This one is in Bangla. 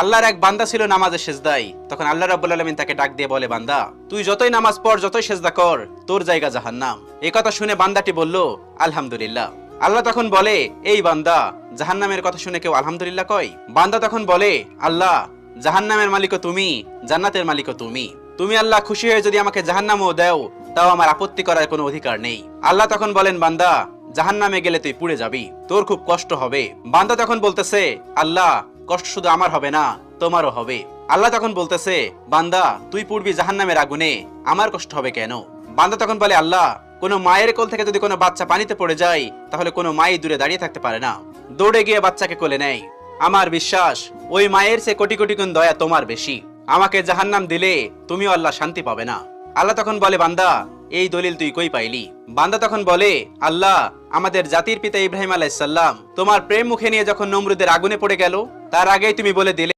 আল্লাহর এক বান্দা ছিল নামাজে সেজদায়। তখন আল্লাহ রাব্বুল আলামিন তাকে ডাক দিয়ে বলে, বান্দা তুই যতই নামাজ পড়, যতই সেজদা কর, তোর জায়গা জাহান্নাম। এই কথা শুনে বান্দাটি বলল, আলহামদুলিল্লাহ। আল্লাহ তখন বলে, এই বান্দা, জাহান্নামের কথা শুনে কেউ আলহামদুলিল্লাহ কয়? বান্দা তখন বলে, আল্লাহ, জাহান্নামের মালিকও তুমি, জান্নাতের মালিকও তুমি। তুমি আল্লাহ খুশি হয়ে যদি আমাকে জাহান্নামও দাও, তাও আমার আপত্তি করার কোনো অধিকার নেই। আল্লাহ তখন বলেন, বান্দা, জাহান্নামে গেলে তুই পুড়ে যাবি, তোর খুব কষ্ট হবে। বান্দা তখন বলতেছে, আল্লাহ, কষ্ট শুধু আমার হবে না, তোমারও হবে। আল্লাহ তখন বলতেছে, বান্দা, তুই পুড়বি জাহান্নামের আগুনে, আমার কষ্ট হবে কেন? বান্দা তখন বলে, আল্লাহ, কোনো মায়ের কোল থেকে যদি কোনো বাচ্চা পানিতে পড়ে যায়, তাহলে কোনো মাই দূরে দাঁড়িয়ে থাকতে পারে না, দৌড়ে গিয়ে বাচ্চাকে কোলে নেয়। আমার বিশ্বাস ওই মায়ের চেয়ে কোটি কোটি গুণ দয়া তোমার বেশি। আমাকে জাহান্নাম দিলে তুমিও আল্লাহ শান্তি পাবে না। আল্লাহ তখন বলে, বান্দা, এই দলিল তুই কই পাইলি? বান্দা তখন বলে, আল্লাহ, আমাদের জাতির পিতা ইব্রাহিম আলাইহিস সালাম তোমার প্রেম মুখে নিয়ে যখন নমরুদের আগুনে পড়ে গেল, তার আগেই তুমি বলে দিলে